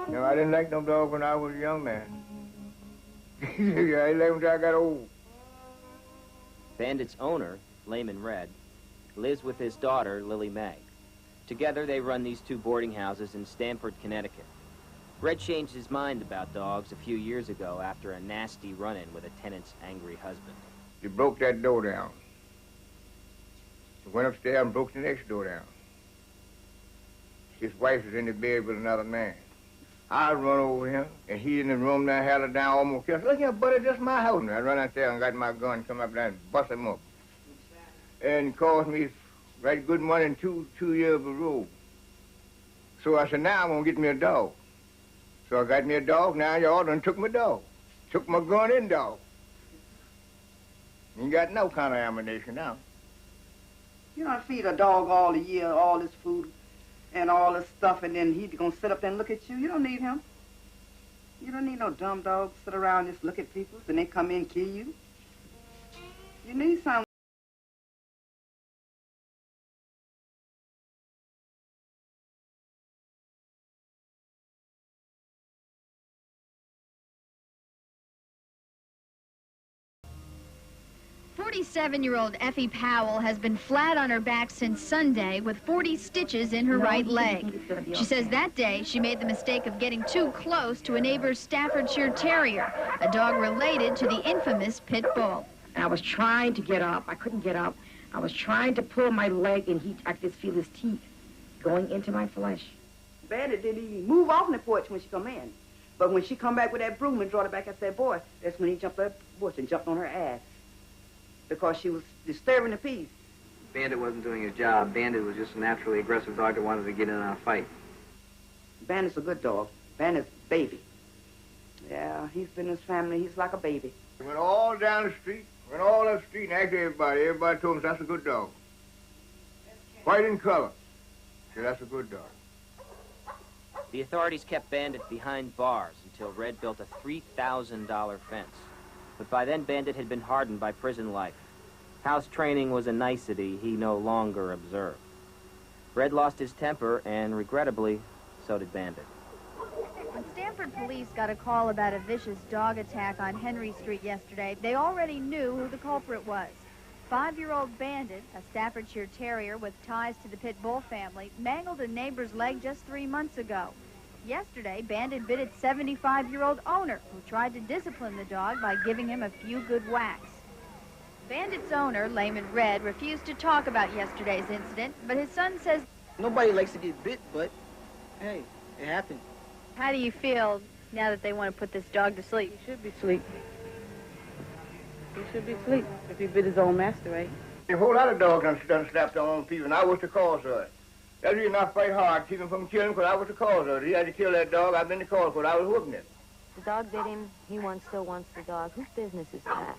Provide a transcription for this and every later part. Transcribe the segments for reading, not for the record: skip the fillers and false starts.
No, I didn't like no dog when I was a young man. I didn't like them until I got old. Bandit's owner, Layman Red, lives with his daughter, Lily Mae. Together, they run these two boarding houses in Stamford, Connecticut. Red changed his mind about dogs a few years ago after a nasty run-in with a tenant's angry husband. He broke that door down. He went upstairs and broke the next door down. His wife was in the bed with another man. I run over him, and he in the room there, held her down, almost killed her. Look here, buddy, this is my house. And I run out there and got my gun, come up there and bust him up. And cost me right good money and two years of a road. So I said, now I'm going to get me a dog. So I got me a dog. Now y'all done took my dog. Took my gun and dog. Ain't got no kind of ammunition now. You don't feed a dog all the year, all this food and all this stuff, and then he's going to sit up there and look at you. You don't need him. You don't need no dumb dog to sit around and just look at people, and they come in and kill you. You need some. 47-year-old Effie Powell has been flat on her back since Sunday with 40 stitches in her right leg. She says that day she made the mistake of getting too close to a neighbor's Staffordshire Terrier, a dog related to the infamous Pit Bull. I was trying to get up. I couldn't get up. I was trying to pull my leg, and I could just feel his teeth going into my flesh. Bandit didn't even move off the porch when she come in. But when she come back with that broom and brought it back, I said, boy, that's when he jumped up the porch and jumped on her ass. Because she was disturbing the peace. Bandit wasn't doing his job. Bandit was just a naturally aggressive dog that wanted to get in on a fight. Bandit's a good dog. Bandit's a baby. Yeah, he's been in his family. He's like a baby. He went all down the street, went all up the street and asked everybody. Everybody told him that's a good dog. White in color. So that's a good dog. The authorities kept Bandit behind bars until Red built a $3,000 fence. But by then, Bandit had been hardened by prison life. House training was a nicety he no longer observed. Red lost his temper, and regrettably, so did Bandit. When Stamford police got a call about a vicious dog attack on Henry Street yesterday, they already knew who the culprit was. 5-year-old Bandit, a Staffordshire Terrier with ties to the Pit Bull family, mangled a neighbor's leg just 3 months ago. Yesterday, Bandit bit its 75-year-old owner, who tried to discipline the dog by giving him a few good whacks. Bandit's owner, Layman Red, refused to talk about yesterday's incident, but his son says... Nobody likes to get bit, but, hey, it happened. How do you feel now that they want to put this dog to sleep? He should be asleep. He should be asleep if he bit his own master, right? A whole lot of dogs done slapped on people, and I was the cause of it. That's the reason I fight hard, keep him from killing, because I was the cause of it. He had to kill that dog. I've been the cause, because I was whooping it. The dog bit him. He still wants the dog. Whose business is that?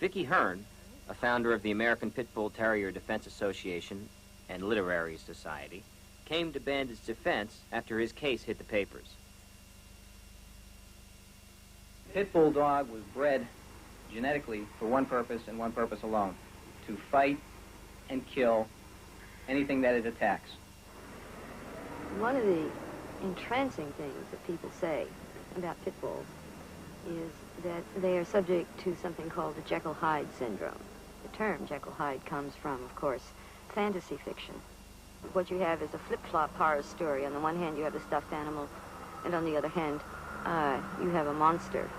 Vicky Hearn, a founder of the American Pit Bull Terrier Defense Association and Literary Society, came to Bandit's defense after his case hit the papers. Pit Bull dog was bred genetically for one purpose and one purpose alone: to fight and kill anything that it attacks. One of the entrancing things that people say about pit bulls is that they are subject to something called the Jekyll-Hyde syndrome. The term Jekyll-Hyde comes from, of course, fantasy fiction. What you have is a flip-flop horror story. On the one hand, you have a stuffed animal, and on the other hand, you have a monster.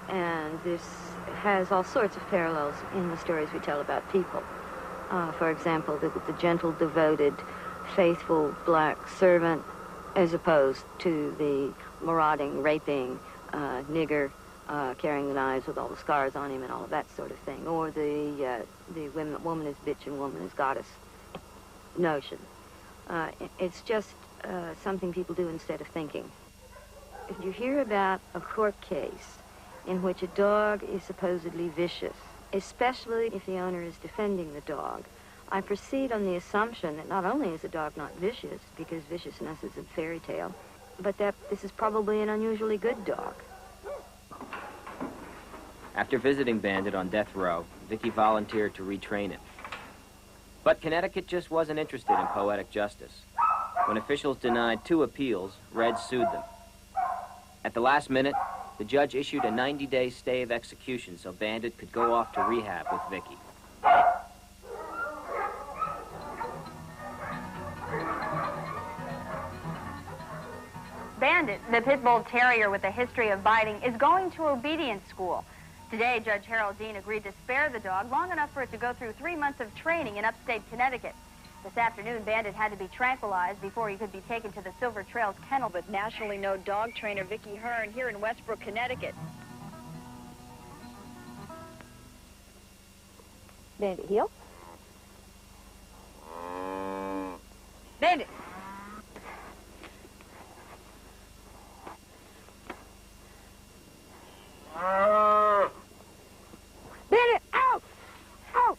And this has all sorts of parallels in the stories we tell about people. For example, the gentle, devoted, faithful black servant, as opposed to the marauding, raping nigger carrying the knives with all the scars on him and all of that sort of thing. Or the woman is bitch and woman is goddess notion. It's just something people do instead of thinking. If you hear about a court case in which a dog is supposedly vicious, especially if the owner is defending the dog, I proceed on the assumption that not only is the dog not vicious, because viciousness is a fairy tale, but that this is probably an unusually good dog. After visiting Bandit on death row, Vicky volunteered to retrain him. But Connecticut just wasn't interested in poetic justice. When officials denied 2 appeals, Red sued them. At the last minute, the judge issued a 90-day stay of execution so Bandit could go off to rehab with Vicky. Bandit, the pit bull terrier with a history of biting, is going to obedience school. Today, Judge Harold Dean agreed to spare the dog long enough for it to go through 3 months of training in upstate Connecticut. This afternoon, Bandit had to be tranquilized before he could be taken to the Silver Trails kennel with nationally known dog trainer Vicky Hearn here in Westbrook, Connecticut. Bandit, heel. Bandit! Bandit, out! Out!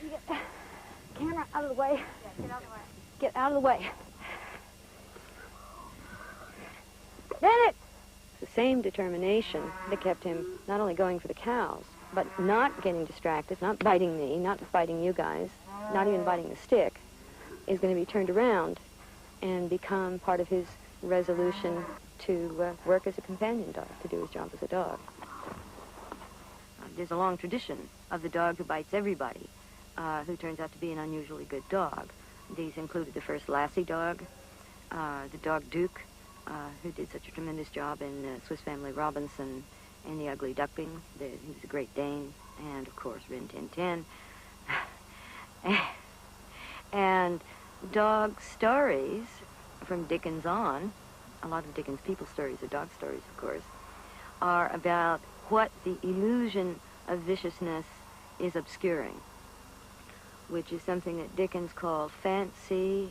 You get the camera out of the way. Yeah, get out of the way. Get out of the way. Bandit! The same determination that kept him not only going for the cows, but not getting distracted, not biting me, not biting you guys, not even biting the stick, is going to be turned around and become part of his resolution to work as a companion dog, to do his job as a dog. There's a long tradition of the dog who bites everybody, who turns out to be an unusually good dog. These included the first Lassie dog, the dog Duke, who did such a tremendous job in Swiss Family Robinson and The Ugly Duckling. He was a Great Dane, and of course Rin Tin Tin. And dog stories from Dickens on, a lot of Dickens' people stories are dog stories, of course, are about what the illusion of viciousness is obscuring, which is something that Dickens called fancy,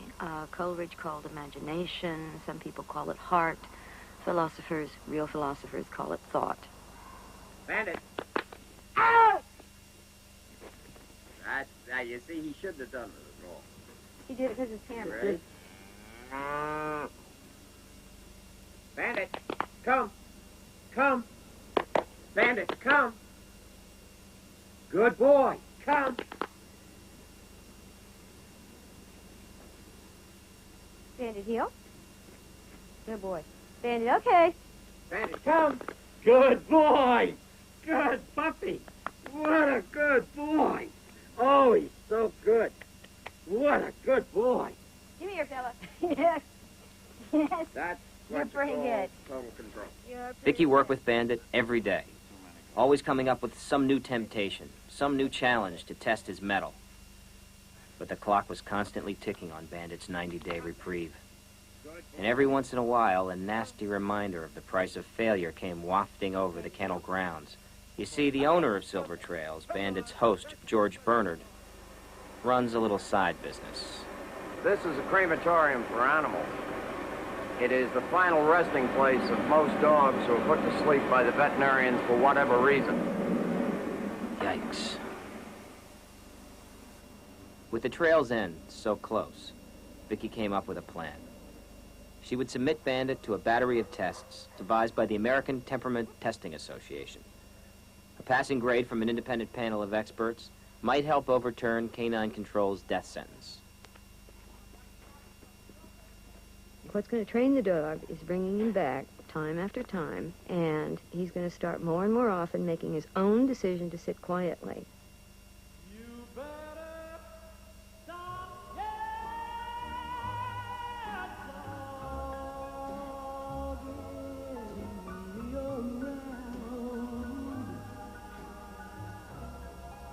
Coleridge called imagination, some people call it heart, philosophers, real philosophers, call it thought. Bandit! Ow! Now, you see, he shouldn't have done this at all. He did it because his camera. Ready? Bandit, come. Come. Bandit, come. Good boy, come. Bandit, heel. Good boy. Bandit, okay. Bandit, come. Good boy. Good puppy. What a good boy. Oh, he's so good. What a good boy. Give me your fella. Yes. Yes. That's You're what pretty you call good. total control. Vicky worked with Bandit every day, always coming up with some new temptation, some new challenge to test his mettle. But the clock was constantly ticking on Bandit's 90-day reprieve. And every once in a while, a nasty reminder of the price of failure came wafting over the kennel grounds. You see, the owner of Silver Trails, Bandit's host, George Bernard, runs a little side business. This is a crematorium for animals. It is the final resting place of most dogs who are put to sleep by the veterinarians for whatever reason. Yikes. With the trail's end so close, Vicky came up with a plan. She would submit Bandit to a battery of tests devised by the American Temperament Testing Association. A passing grade from an independent panel of experts might help overturn Canine Control's death sentence. What's going to train the dog is bringing him back time after time, and he's going to start more and more often making his own decision to sit quietly.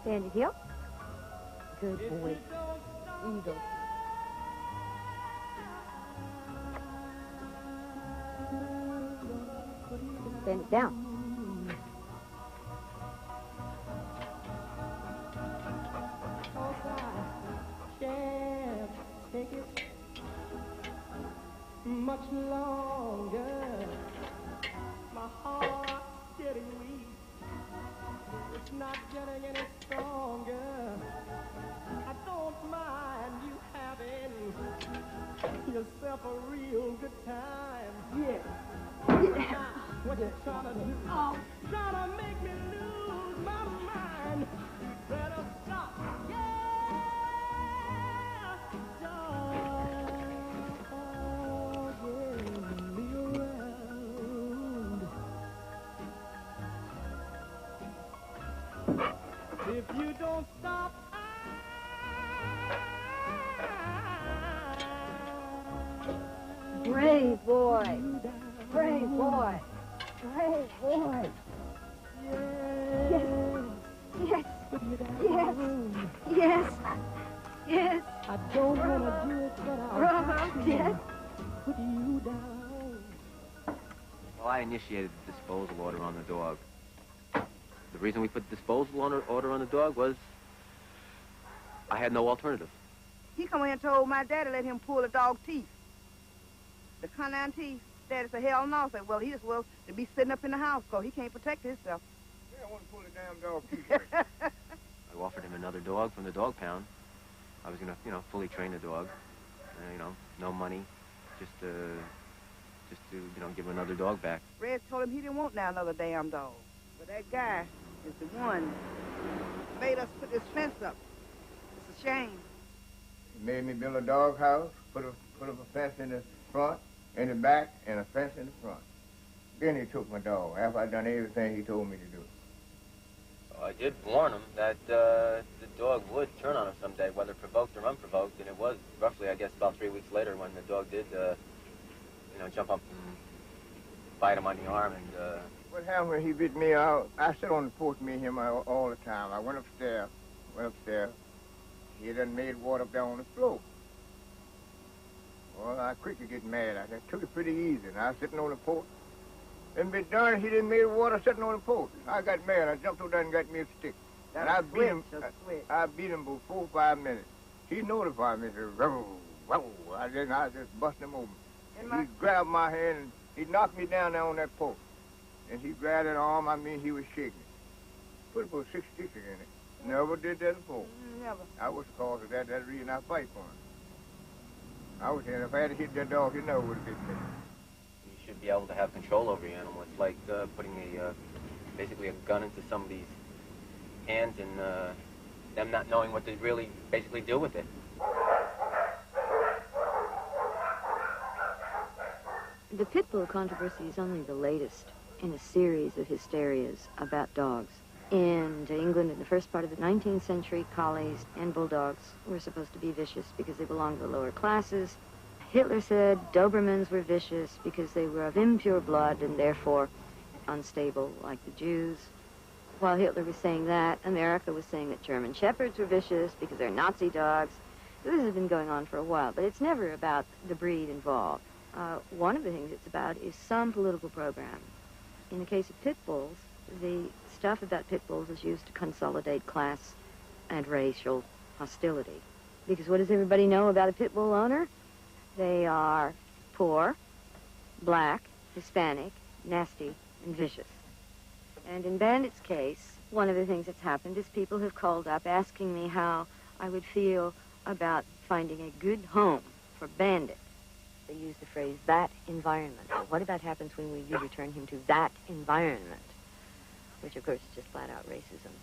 Bandit heel. Good boy. Eagle. Bandit down. Much longer, my heart's getting weak. It's not getting any stronger. I don't mind yourself a real good time. Yeah. What you trying to do? Oh, trying to make me lose my mind. You better stop. Yeah, dogging me around. If you don't stop, Brave boy. Brave boy. Brave boy. Yes. Yes. Yes. Yes. Yes. I don't want to do it, but Bravo. Yes. put you down. Well, I initiated the disposal order on the dog. The reason we put the disposal order on the dog was I had no alternative. He come in and told my daddy let him pull the dog teeth. The canine teeth. Daddy said, hell no. I said, well, he just will to be sitting up in the house because he can't protect himself. Yeah, I want to pull the damn dog teeth. I offered him another dog from the dog pound. I was gonna, fully train the dog. No money, just to, give him another dog back. Red told him he didn't want now another damn dog. But that guy is the one who made us put this fence up. It's a shame. He made me build a dog house, put up a fence in the front, in the back, and a fence in the front. Then he took my dog after I'd done everything he told me to do. I did warn him that the dog would turn on him someday, whether provoked or unprovoked, and it was roughly, I guess, about 3 weeks later when the dog did, jump up and bite him on the arm. And what happened when he bit me out? I sat on the porch, me and him all the time. I went upstairs. He done made water up there on the floor. Well, I quickly get mad. I took it pretty easy, and I was sitting on the porch. Then be darned, he didn't make water sitting on the porch. I got mad. I jumped over there and got me a stick. And I beat him. I beat him for 4 or 5 minutes. He notified me. Said, "Row, row." I just bust him over. And he grabbed my hand and he knocked me down there on that porch. And he grabbed that arm. He was shaking it. Put about 6 stitches in it. Never did that before. Never. I was the cause of that. That's the reason I fight for him. I was saying if I had to hit that dog, he never would have bit me. you should be able to have control over your animal. It's like putting basically a gun into somebody's hands and them not knowing what to really basically do with it. The pit bull controversy is only the latest in a series of hysterias about dogs. In England, in the first part of the 19th century, collies and bulldogs were supposed to be vicious because they belonged to the lower classes. Hitler said Dobermans were vicious because they were of impure blood and therefore unstable, like the Jews. While Hitler was saying that, America was saying that German Shepherds were vicious because they're Nazi dogs. This has been going on for a while, but it's never about the breed involved. One of the things it's about is some political program. In the case of pit bulls, the stuff about pit bulls is used to consolidate class and racial hostility. Because what does everybody know about a pit bull owner? They are poor, black, Hispanic, nasty, and vicious. And in Bandit's case, one of the things that's happened is people have called up asking me how I would feel about finding a good home for Bandit. They use the phrase, that environment. Well, what about happens when we do return him to that environment? Which, of course, is just flat-out racism.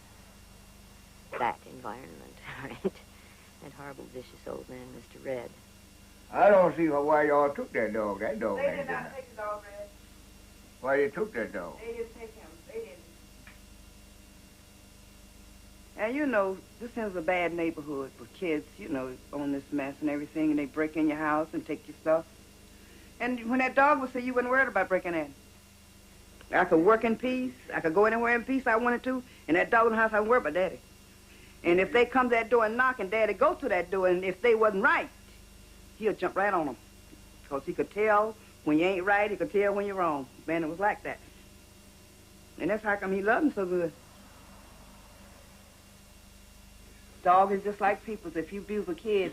That environment, right? That horrible, vicious old man, Mr. Red. I don't see why y'all took that dog. That dog They ain't did done not it. take the dog, Red. Why you took that dog? They didn't take him. They didn't. And you know, this is a bad neighborhood for kids, you know, on this mess and everything, and they break in your house and take your stuff. And when that dog was here, you wasn't worried about breaking in. I could work in peace. I could go anywhere in peace I wanted to. And that dog in the house, I wouldn't worry about Daddy. And if they come to that door and knock and Daddy go to that door, and if they wasn't right, he'll jump right on them. Because he could tell when you ain't right, he could tell when you're wrong. Bandit was like that. And that's how come he loved him so good. Dog is just like people. If you abuse a kid,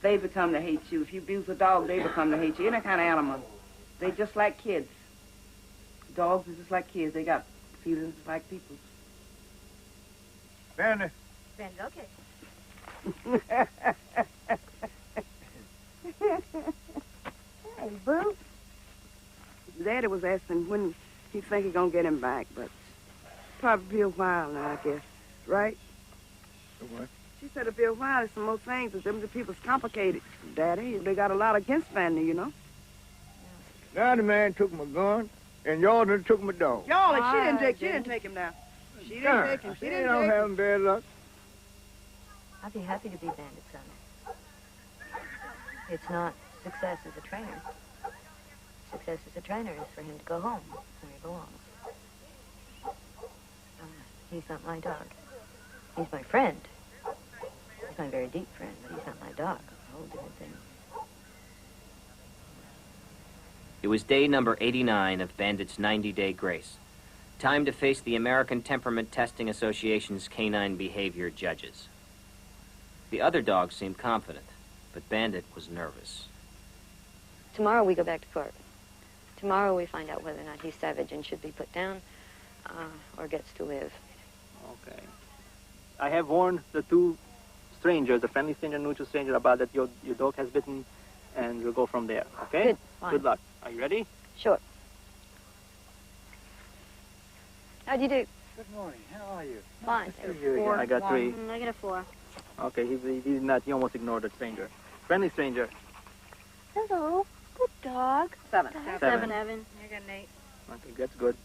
they become to hate you. If you abuse a dog, they become to hate you. Any kind of animal. They just like kids. Dogs are just like kids. They got feelings just like people. Bandit. Bandit, okay. Bandit was asking when he think he gonna get him back, but probably be a while now, I guess. Right? What? She said it'll be a while. There's some more things, but them the people's complicated, Daddy. They got a lot against Bandit, you know. Now the man took my gun, and y'all done took my dog. Y'all, she didn't take him now. She didn't take him. She didn't don't take have him. bad luck. I'd be happy to be Bandit's son. It's not success as a trainer. Success as a trainer is for him to go home where he belongs. He's not my dog. He's my friend. He's my very deep friend, but he's not my dog. A whole different thing. It was day number 89 of Bandit's 90-day grace. Time to face the American Temperament Testing Association's canine behavior judges. The other dogs seemed confident, but Bandit was nervous. Tomorrow we go back to court. Tomorrow we find out whether or not he's savage and should be put down or gets to live. Okay. I have warned the two strangers, the friendly stranger and neutral stranger, about that your dog has bitten, and we'll go from there, okay? Good, fine. Good luck. Are you ready? Sure. How'd you do? Good morning. How are you? Fine. I got 3. I got a 4. Okay, he did not, he almost ignored the stranger. Friendly stranger. Hello. Good dog. 7. 7. I got an 8. Okay, that's good.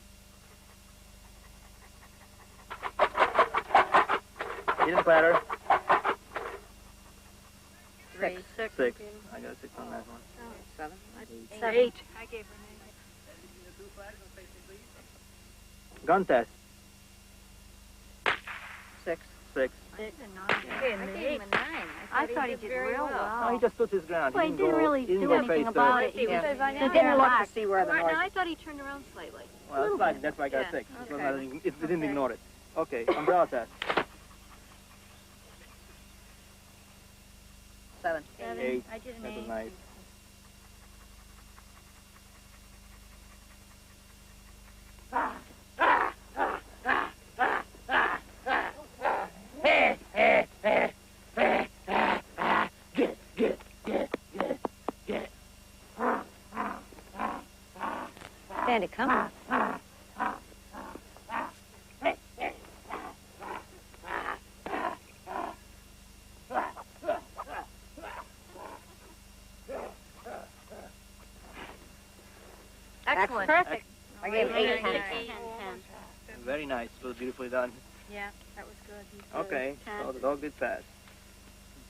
Didn't clatter. 3. 6. I got a 6 on that one. 7. 8. I gave her Gun test. 6. 6. I gave him an 8. I thought he did real well. Oh, he just stood his ground. Well, he didn't really do anything about it. He Yeah. didn't look to see where the noise. I thought he turned around slightly. Well, that's why I got a 6. It was not, it didn't ignore it. Okay, umbrella test. 7. 8. I did an That was 8. nice. Bandit, come. Excellent. Perfect. I gave him 8. 10. Very nice. It was beautifully done. Yeah, that was good. Okay, 10. so the dog did pass.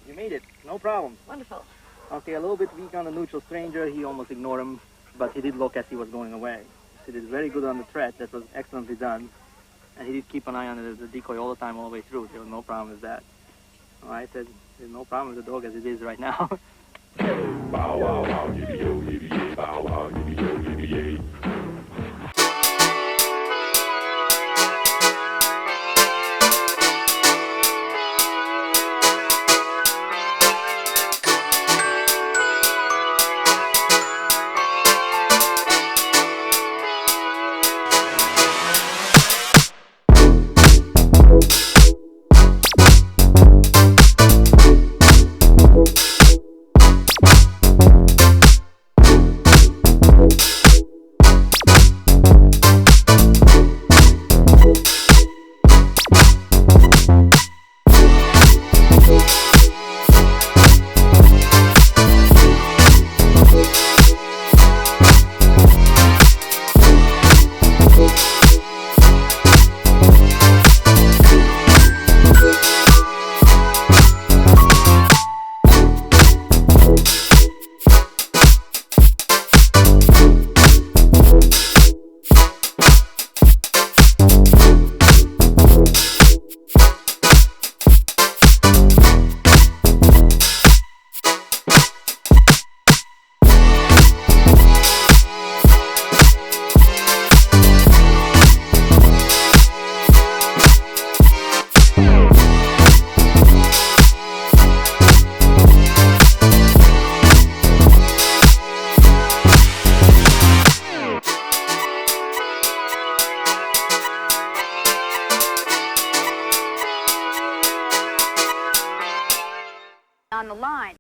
You made it. No problem. Wonderful. Okay, a little bit weak on the neutral stranger. He almost ignored him, but he did look as he was going away. He did very good on the threat. That was excellently done. And he did keep an eye on the decoy all the time, all the way through. There was no problem with that. All right, there's no problem with the dog as it is right now. Bow wow wow, yippee yo, yippee yay, bow wow, yippee yo, yippee yay. On the line.